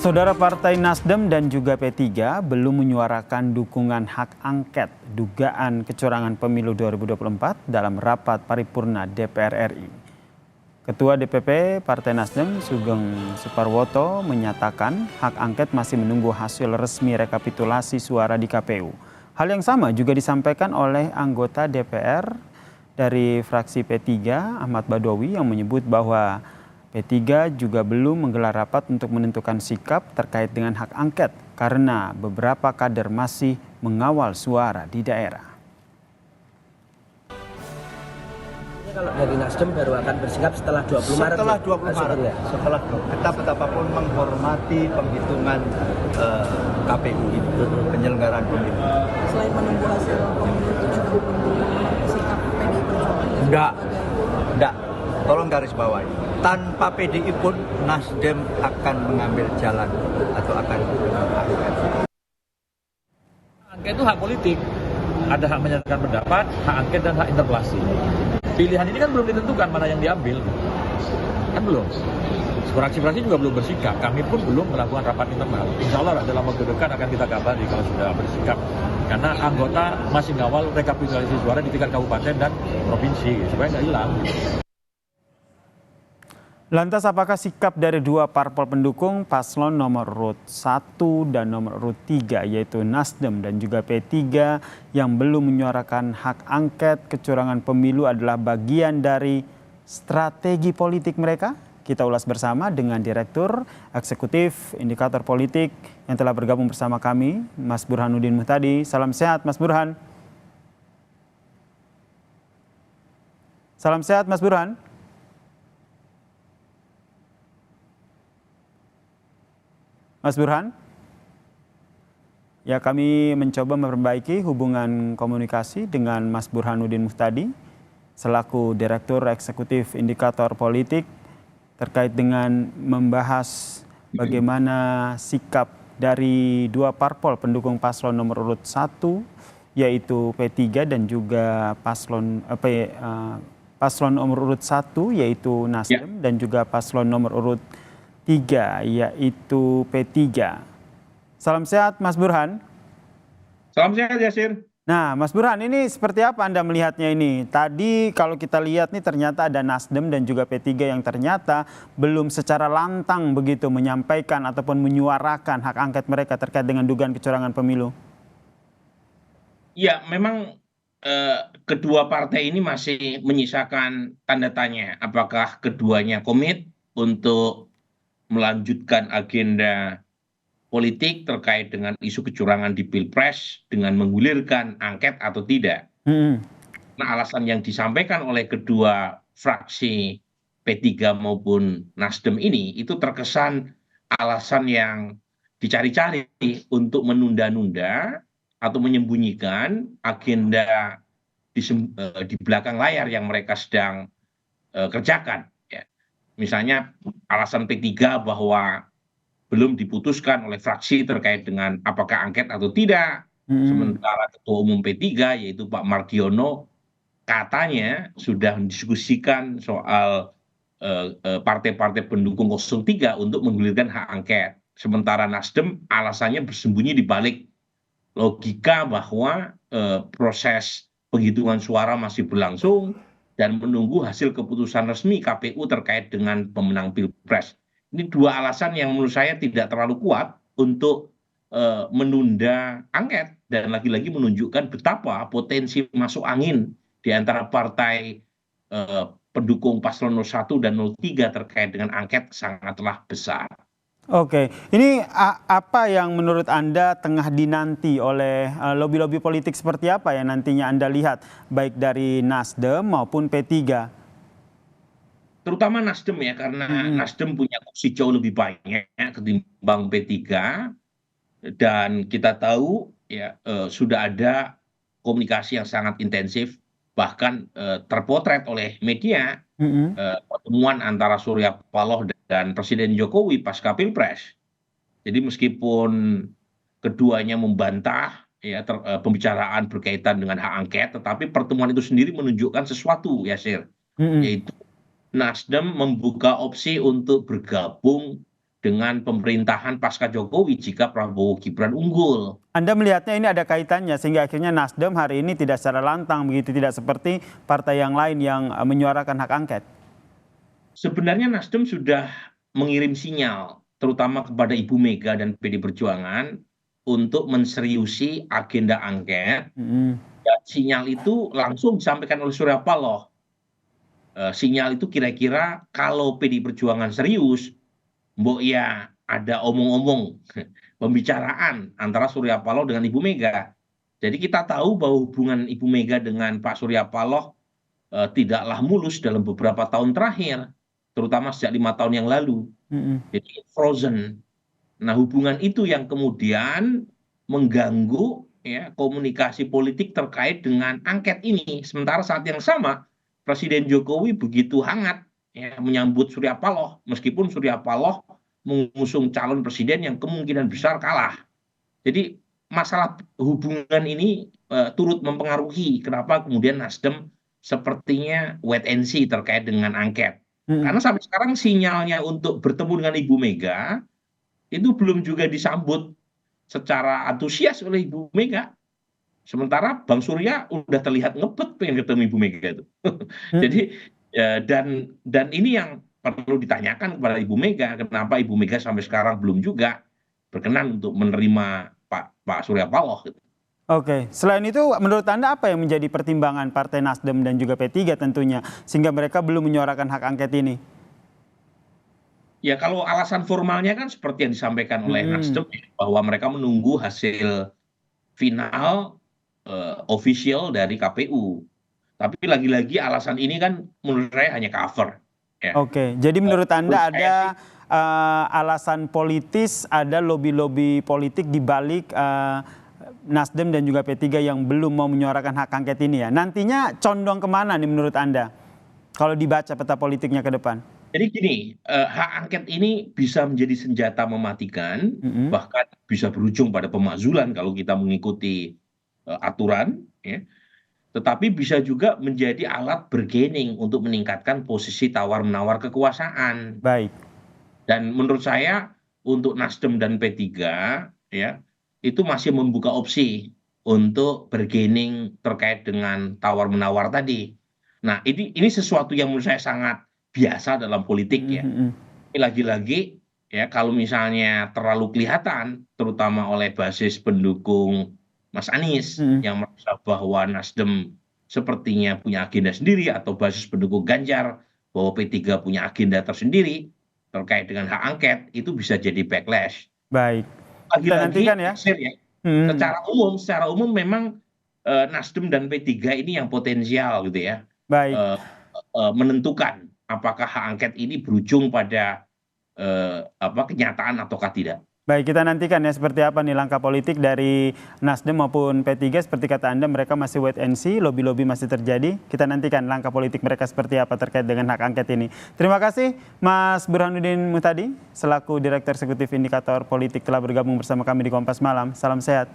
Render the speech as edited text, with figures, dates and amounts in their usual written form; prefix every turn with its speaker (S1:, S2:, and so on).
S1: Saudara Partai Nasdem dan juga P3 belum menyuarakan dukungan hak angket dugaan kecurangan pemilu 2024 dalam rapat paripurna DPR RI. Ketua DPP Partai Nasdem Sugeng Suparwoto menyatakan hak angket masih menunggu hasil resmi rekapitulasi suara di KPU. Hal yang sama juga disampaikan oleh anggota DPR dari fraksi P3 Ahmad Badawi yang menyebut bahwa P3 juga belum menggelar rapat untuk menentukan sikap terkait dengan hak angket karena beberapa kader masih mengawal suara di daerah.
S2: Kalau dari Nasdem baru akan bersikap setelah 20 Maret.
S3: Setelah 20 Maret, setelah kita betapapun menghormati penghitungan KPU ini, penyelenggaraan pemilu.
S4: Selain menunggu hasil pemilu itu juga menunggu sikap PDI Perjuangan.
S3: Enggak. Tolong garis bawahi. Tanpa PDI pun Nasdem akan mengambil jalan atau akan mengangkat.
S5: Angket itu hak politik. Ada hak menyatakan pendapat, hak angket dan hak interpelasi. Pilihan ini kan belum ditentukan mana yang diambil. Kan belum. Fraksi-fraksi juga belum bersikap. Kami pun belum melakukan rapat internal. Insya Allah dalam waktu dekat akan kita kabari kalau sudah bersikap. Karena anggota masih ngawal rekapitulasi suara di tingkat kabupaten dan provinsi supaya nggak hilang.
S1: Lantas apakah sikap dari dua parpol pendukung paslon nomor urut 1 dan nomor urut 3 yaitu Nasdem dan juga P3 yang belum menyuarakan hak angket kecurangan pemilu adalah bagian dari strategi politik mereka? Kita ulas bersama dengan Direktur Eksekutif Indikator Politik yang telah bergabung bersama kami, Mas Burhanuddin Muhtadi. Salam sehat Mas Burhan. Salam sehat Mas Burhan. Mas Burhan, ya kami mencoba memperbaiki hubungan komunikasi dengan Mas Burhanuddin Muhtadi selaku Direktur Eksekutif Indikator Politik terkait dengan membahas bagaimana sikap dari dua parpol pendukung paslon nomor urut 1 yaitu P3 dan juga paslon nomor urut 1 yaitu Nasdem dan juga paslon nomor urut 3 yaitu P3. Salam sehat Mas Burhan.
S6: Salam sehat Yasir.
S1: Nah Mas Burhan, ini seperti apa Anda melihatnya ini? Tadi kalau kita lihat nih ternyata ada Nasdem dan juga P3 yang ternyata belum secara lantang begitu menyampaikan ataupun menyuarakan hak angket mereka terkait dengan dugaan kecurangan pemilu.
S6: Ya memang kedua partai ini masih menyisakan tanda tanya apakah keduanya komit untuk melanjutkan agenda politik terkait dengan isu kecurangan di Pilpres dengan menggulirkan angket atau tidak. Nah, alasan yang disampaikan oleh kedua fraksi P3 maupun Nasdem ini itu terkesan alasan yang dicari-cari untuk menunda-nunda atau menyembunyikan agenda di belakang layar yang mereka sedang kerjakan. Misalnya alasan P3 bahwa belum diputuskan oleh fraksi terkait dengan apakah angket atau tidak. Sementara Ketua Umum P3 yaitu Pak Mardiono katanya sudah mendiskusikan soal partai-partai pendukung 03 untuk menggulirkan hak angket. Sementara Nasdem alasannya bersembunyi di balik logika bahwa proses penghitungan suara masih berlangsung dan menunggu hasil keputusan resmi KPU terkait dengan pemenang Pilpres. Ini dua alasan yang menurut saya tidak terlalu kuat untuk menunda angket dan lagi-lagi menunjukkan betapa potensi masuk angin di antara partai pendukung paslon 01 dan 03 terkait dengan angket sangatlah besar.
S1: Oke, ini apa yang menurut Anda tengah dinanti oleh lobi-lobi politik seperti apa yang nantinya Anda lihat baik dari Nasdem maupun P3?
S6: Terutama Nasdem ya, karena Nasdem punya kursi jauh lebih banyak ketimbang P3 dan kita tahu ya sudah ada komunikasi yang sangat intensif bahkan terpotret oleh media pertemuan antara Surya Paloh dan Presiden Jokowi pasca Pilpres. Jadi meskipun keduanya membantah ya pembicaraan berkaitan dengan hak angket, tetapi pertemuan itu sendiri menunjukkan sesuatu, Yasir, yaitu Nasdem membuka opsi untuk bergabung dengan pemerintahan pasca Jokowi jika Prabowo Gibran unggul.
S1: Anda melihatnya ini ada kaitannya sehingga akhirnya Nasdem hari ini tidak secara lantang begitu, tidak seperti partai yang lain yang menyuarakan hak angket.
S6: Sebenarnya Nasdem sudah mengirim sinyal terutama kepada Ibu Mega dan PD Perjuangan untuk menseriusi agenda angket. Dan sinyal itu langsung disampaikan oleh Surya Paloh. Sinyal itu kira-kira kalau PD Perjuangan serius, mbok ya ada omong-omong pembicaraan antara Surya Paloh dengan Ibu Mega. Jadi kita tahu bahwa hubungan Ibu Mega dengan Pak Surya Paloh tidaklah mulus dalam beberapa tahun terakhir, terutama sejak 5 tahun yang lalu. Jadi frozen. Nah, hubungan itu yang kemudian mengganggu ya komunikasi politik terkait dengan angket ini. Sementara saat yang sama Presiden Jokowi begitu hangat ya, menyambut Surya Paloh, meskipun Surya Paloh mengusung calon presiden yang kemungkinan besar kalah. Jadi masalah hubungan ini turut mempengaruhi kenapa kemudian Nasdem sepertinya wait and see terkait dengan angket. Karena sampai sekarang sinyalnya untuk bertemu dengan Ibu Mega itu belum juga disambut secara antusias oleh Ibu Mega. Sementara Bang Surya udah terlihat ngebet pengen ketemu Ibu Mega itu. Jadi dan ini yang perlu ditanyakan kepada Ibu Mega, kenapa Ibu Mega sampai sekarang belum juga berkenan untuk menerima Pak Surya Paloh. Gitu.
S1: Oke, selain itu menurut Anda apa yang menjadi pertimbangan Partai Nasdem dan juga P3 tentunya sehingga mereka belum menyuarakan hak angket ini?
S6: Ya kalau alasan formalnya kan seperti yang disampaikan oleh Nasdem bahwa mereka menunggu hasil final official dari KPU. Tapi lagi-lagi alasan ini kan menurut saya hanya cover. Ya.
S1: Oke, jadi menurut Anda ada alasan politis, ada lobby-lobby politik di balik Nasdem dan juga P3 yang belum mau menyuarakan hak angket ini ya. Nantinya condong kemana nih menurut Anda kalau dibaca peta politiknya ke depan?
S6: Jadi gini, hak angket ini bisa menjadi senjata mematikan, bahkan bisa berujung pada pemakzulan kalau kita mengikuti aturan, ya. Tetapi bisa juga menjadi alat bargaining untuk meningkatkan posisi tawar-menawar kekuasaan.
S1: Baik.
S6: Dan menurut saya untuk Nasdem dan P3 ya itu masih membuka opsi untuk bargaining terkait dengan tawar-menawar tadi. Nah, ini sesuatu yang menurut saya sangat biasa dalam politik ya. Lagi-lagi ya kalau misalnya terlalu kelihatan terutama oleh basis pendukung Mas Anies yang merasa bahwa Nasdem sepertinya punya agenda sendiri atau basis pendukung Ganjar bahwa P3 punya agenda tersendiri terkait dengan hak angket itu bisa jadi backlash.
S1: Baik.
S6: Kita nantikan
S1: ya.
S6: Secara umum memang Nasdem dan P3 ini yang potensial gitu ya.
S1: Baik.
S6: Menentukan apakah hak angket ini berujung pada kenyataan ataukah tidak.
S1: Baik, kita nantikan ya seperti apa nih langkah politik dari Nasdem maupun P3. Seperti kata Anda, mereka masih wait and see, lobby-lobby masih terjadi. Kita nantikan langkah politik mereka seperti apa terkait dengan hak angket ini. Terima kasih Mas Burhanuddin Muhtadi, selaku Direktur Eksekutif Indikator Politik telah bergabung bersama kami di Kompas Malam. Salam sehat.